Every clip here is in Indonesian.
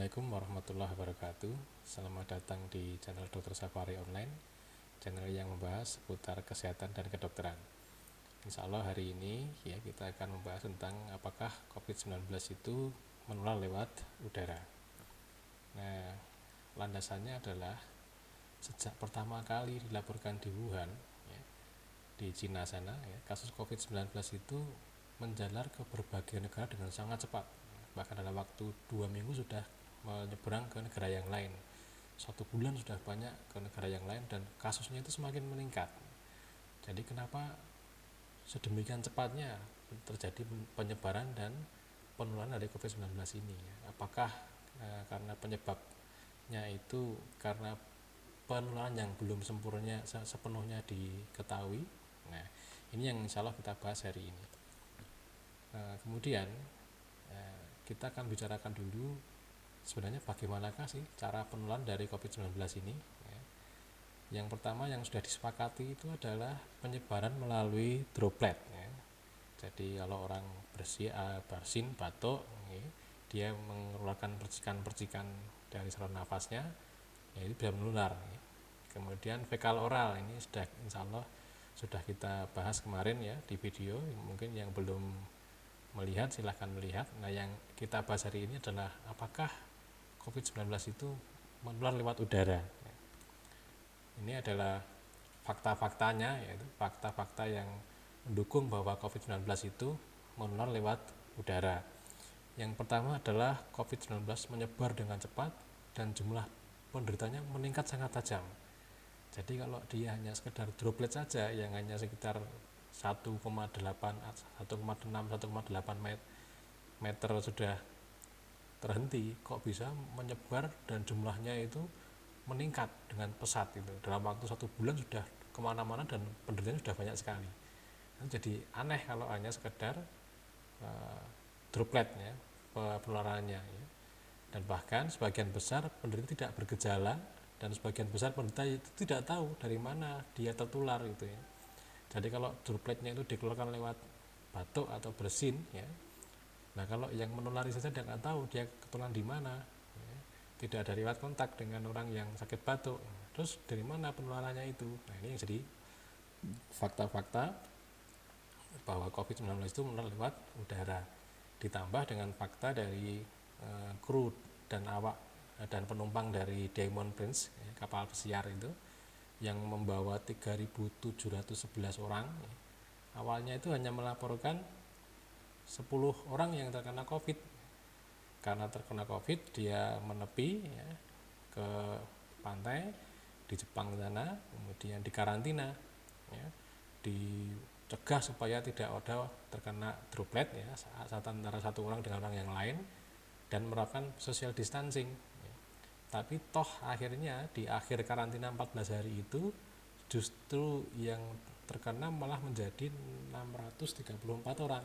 Assalamualaikum warahmatullahi wabarakatuh. Selamat datang di channel Dokter Safari Online, channel yang membahas seputar kesehatan dan kedokteran. Insya Allah hari ini kita akan membahas tentang apakah COVID-19 itu menular lewat udara. Nah, landasannya adalah sejak pertama kali dilaporkan di Wuhan, di Cina sana, kasus COVID-19 itu menjalar ke berbagai negara dengan sangat cepat. Bahkan dalam waktu 2 minggu sudah menyeberang ke negara yang lain. 1 bulan sudah banyak ke negara yang lain dan kasusnya itu semakin meningkat. Jadi kenapa sedemikian cepatnya terjadi penyebaran dan penularan dari COVID-19 ini? Apakah karena penyebabnya itu karena penularan yang belum sepenuhnya diketahui? Nah, ini yang insya Allah kita bahas hari ini. Kemudian kita akan bicarakan dulu sebenarnya bagaimanakah sih cara penularan dari COVID-19 ini. Yang pertama yang sudah disepakati itu adalah penyebaran melalui droplet. Jadi kalau orang bersin, batuk, dia mengeluarkan percikan-percikan dari saluran nafasnya, itu bisa menular. Kemudian fekal oral, ini sudah insya Allah sudah kita bahas kemarin di video. Mungkin yang belum melihat silahkan melihat. Nah, yang kita bahas hari ini adalah apakah COVID-19 itu menular lewat udara. Ini adalah fakta-faktanya, yaitu fakta-fakta yang mendukung bahwa COVID-19 itu menular lewat udara. Yang pertama adalah COVID-19 menyebar dengan cepat dan jumlah penderitanya meningkat sangat tajam. Jadi kalau dia hanya sekedar droplet saja yang hanya sekitar 1,8, 1,6, 1,8 meter sudah terhenti, kok bisa menyebar dan jumlahnya itu meningkat dengan pesat itu. Dalam waktu 1 bulan sudah kemana-mana dan penderitanya sudah banyak sekali. Jadi aneh kalau hanya sekedar dropletnya penularannya. Dan bahkan sebagian besar penderita tidak bergejala dan sebagian besar penderita itu tidak tahu dari mana dia tertular gitu ya. Jadi kalau dropletnya itu dikeluarkan lewat batuk atau bersin nah kalau yang menulari saja dia nggak tahu dia ketularan di mana, tidak ada riwayat kontak dengan orang yang sakit batuk, terus dari mana penularannya itu. Nah, ini yang jadi fakta-fakta bahwa COVID-19 itu menular lewat udara, ditambah dengan fakta dari kru dan awak dan penumpang dari Diamond Prince, kapal pesiar itu yang membawa 3.711 orang. Awalnya itu hanya melaporkan 10 orang yang terkena COVID. Karena terkena COVID dia menepi ke pantai di Jepang sana, kemudian dikarantina, dicegah supaya tidak ada terkena droplet saat antara satu orang dengan orang yang lain, dan menerapkan social distancing. Tapi toh akhirnya di akhir karantina 14 hari itu justru yang terkena malah menjadi 634 orang.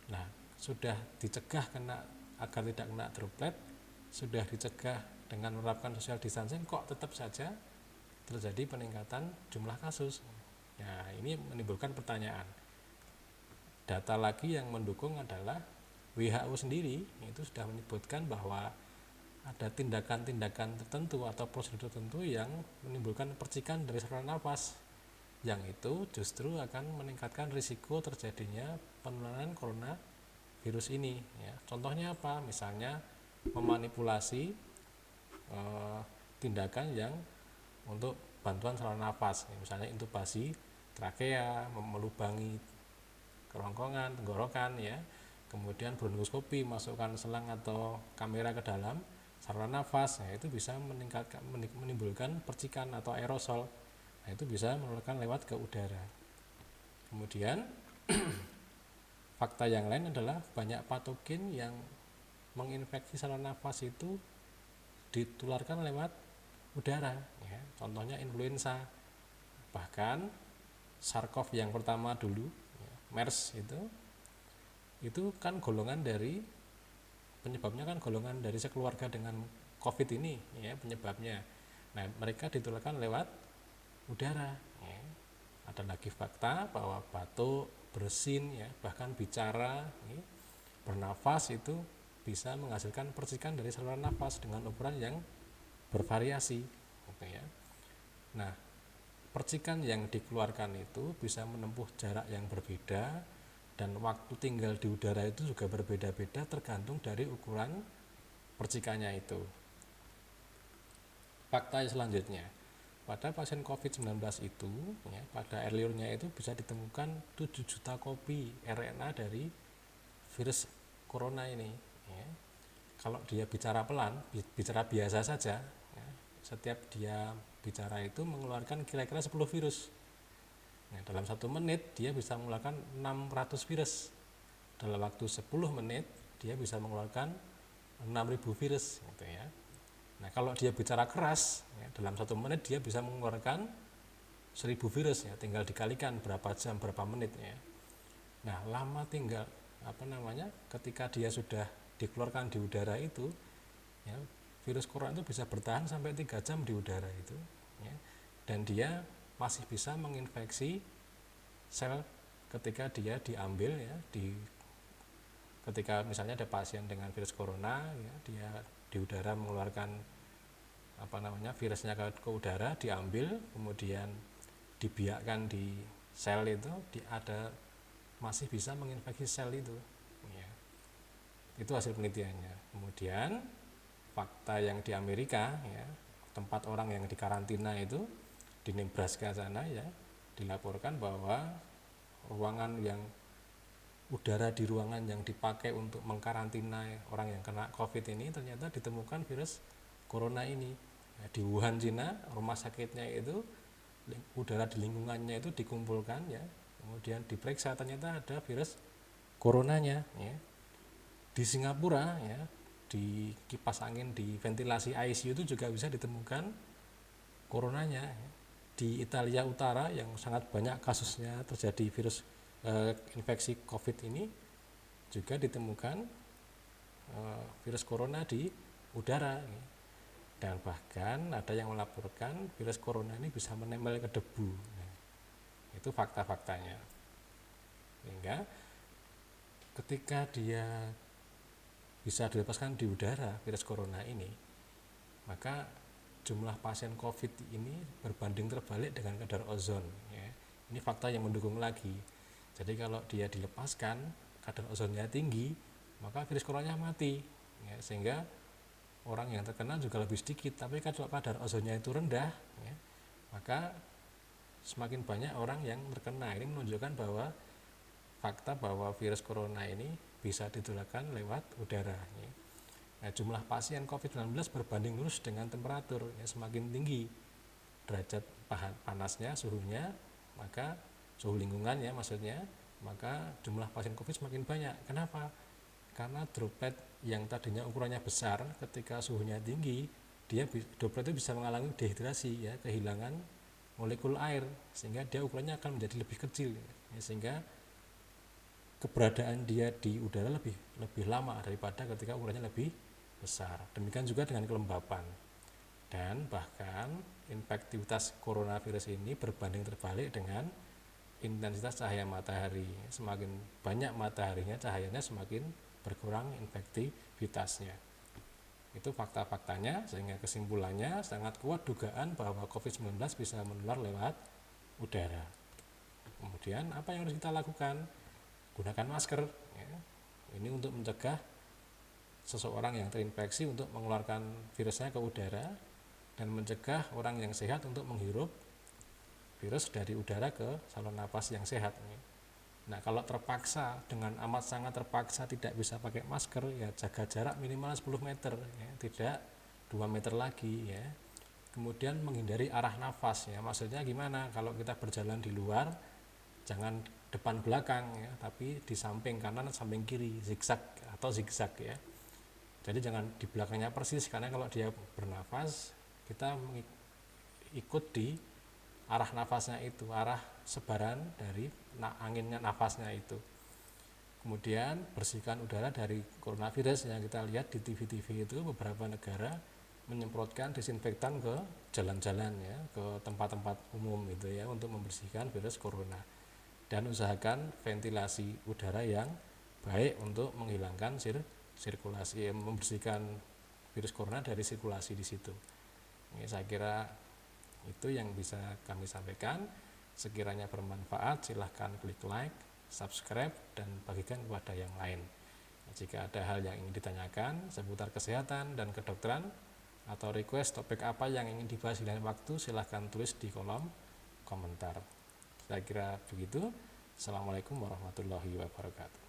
Nah, sudah dicegah agar tidak kena droplet, sudah dicegah dengan menerapkan social distancing, kok tetap saja terjadi peningkatan jumlah kasus. Nah, ini menimbulkan pertanyaan. Data lagi yang mendukung adalah WHO sendiri itu sudah menyebutkan bahwa ada tindakan-tindakan tertentu atau prosedur tertentu yang menimbulkan percikan dari saluran nafas, yang itu justru akan meningkatkan risiko terjadinya penularan coronavirus ini. Contohnya apa? Misalnya memanipulasi tindakan yang untuk bantuan saluran nafas, misalnya intubasi trakea, melubangi kerongkongan, tenggorokan, kemudian bronkoskopi, masukkan selang atau kamera ke dalam saluran nafas, itu bisa menimbulkan percikan atau aerosol. Nah, itu bisa menularkan lewat ke udara. Kemudian fakta yang lain adalah banyak patogen yang menginfeksi saluran nafas itu ditularkan lewat udara. Contohnya influenza, bahkan SARS-CoV yang pertama dulu, MERS itu kan golongan dari penyebabnya kan golongan dari sekeluarga dengan COVID ini penyebabnya. Nah, mereka ditularkan lewat udara. Ada lagi fakta bahwa batuk, bersin, bahkan bicara, bernafas itu bisa menghasilkan percikan dari saluran nafas dengan ukuran yang bervariasi gitu ya. Nah, percikan yang dikeluarkan itu bisa menempuh jarak yang berbeda dan waktu tinggal di udara itu juga berbeda-beda tergantung dari ukuran percikannya itu. Fakta selanjutnya, pada pasien COVID-19 itu ya, pada air liurnya itu bisa ditemukan 7 juta kopi RNA dari virus corona ini ya. Kalau dia bicara pelan, bicara biasa saja ya, setiap dia bicara itu mengeluarkan kira-kira 10 virus. Nah, dalam 1 menit dia bisa mengeluarkan 600 virus. Dalam waktu 10 menit dia bisa mengeluarkan 6.000 virus gitu ya. Nah, kalau dia bicara keras ya, dalam 1 menit dia bisa mengeluarkan 1000 virus ya, tinggal dikalikan berapa jam berapa menit ya. Nah, lama tinggal ketika dia sudah dikeluarkan di udara itu ya, virus corona itu bisa bertahan sampai 3 jam di udara itu ya, dan dia masih bisa menginfeksi sel ketika dia diambil ya, ketika misalnya ada pasien dengan virus corona ya, dia di udara mengeluarkan virusnya ke udara, diambil kemudian dibiakkan di sel itu, masih bisa menginfeksi sel itu ya. Itu hasil penelitiannya. Kemudian fakta yang di Amerika ya, tempat orang yang dikarantina itu di Nebraska sana ya, dilaporkan bahwa udara di ruangan yang dipakai untuk mengkarantina orang yang kena COVID ini ternyata ditemukan virus corona ini. Nah, di Wuhan, Cina, rumah sakitnya itu udara di lingkungannya itu dikumpulkan ya, kemudian diperiksa ternyata ada virus coronanya ya. Di Singapura ya, di kipas angin di ventilasi ICU itu juga bisa ditemukan coronanya ya. Di Italia Utara yang sangat banyak kasusnya terjadi virus infeksi COVID ini juga ditemukan virus corona di udara ya. Dan bahkan ada yang melaporkan virus corona ini bisa menempel ke debu. Nah, itu fakta-faktanya. Sehingga ketika dia bisa dilepaskan di udara virus corona ini, maka jumlah pasien COVID ini berbanding terbalik dengan kadar ozon ya. Ini fakta yang mendukung lagi. Jadi kalau dia dilepaskan kadar ozonnya tinggi, maka virus coronanya mati ya, sehingga orang yang terkena juga lebih sedikit. Tapi kalau kadar ozonnya itu rendah ya, maka semakin banyak orang yang terkena. Ini menunjukkan bahwa fakta bahwa virus corona ini bisa ditularkan lewat udara ya. Nah, jumlah pasien COVID-19 berbanding lurus dengan temperatur ya, semakin tinggi derajat panasnya, suhunya, maka suhu lingkungan ya maksudnya, maka jumlah pasien COVID semakin banyak. Kenapa? Karena droplet yang tadinya ukurannya besar ketika suhunya tinggi, droplet itu bisa mengalami dehidrasi ya, kehilangan molekul air, sehingga dia ukurannya akan menjadi lebih kecil ya, sehingga keberadaan dia di udara lebih lama daripada ketika ukurannya lebih besar. Demikian juga dengan kelembapan. Dan bahkan infektivitas coronavirus ini berbanding terbalik dengan intensitas cahaya matahari. Semakin banyak mataharinya, cahayanya semakin berkurang infektivitasnya. Itu fakta-faktanya, sehingga kesimpulannya sangat kuat dugaan bahwa COVID-19 bisa menular lewat udara. Kemudian apa yang harus kita lakukan? Gunakan masker ya. Ini untuk mencegah seseorang yang terinfeksi untuk mengeluarkan virusnya ke udara, dan mencegah orang yang sehat untuk menghirup virus dari udara ke saluran napas yang sehat. Nah, kalau terpaksa, dengan amat sangat terpaksa tidak bisa pakai masker ya, jaga jarak minimal 10 meter ya, tidak 2 meter lagi ya. Kemudian menghindari arah nafas ya, maksudnya gimana? Kalau kita berjalan di luar, jangan depan belakang ya, tapi di samping kanan samping kiri, zigzag atau zigzag ya. Jadi jangan di belakangnya persis, karena kalau dia bernafas kita ikut di arah nafasnya itu, arah sebaran dari anginnya nafasnya itu. Kemudian bersihkan udara dari coronavirus. Yang kita lihat di TV-TV itu beberapa negara menyemprotkan disinfektan ke jalan-jalan ya, ke tempat-tempat umum itu ya, untuk membersihkan virus corona. Dan usahakan ventilasi udara yang baik untuk menghilangkan sirkulasi, membersihkan virus corona dari sirkulasi di situ. Ini saya kira itu yang bisa kami sampaikan. Sekiranya bermanfaat, silahkan klik like, subscribe, dan bagikan kepada yang lain. Jika ada hal yang ingin ditanyakan seputar kesehatan dan kedokteran, atau request topik apa yang ingin dibahas di lain waktu, silahkan tulis di kolom komentar. Saya kira begitu. Assalamualaikum warahmatullahi wabarakatuh.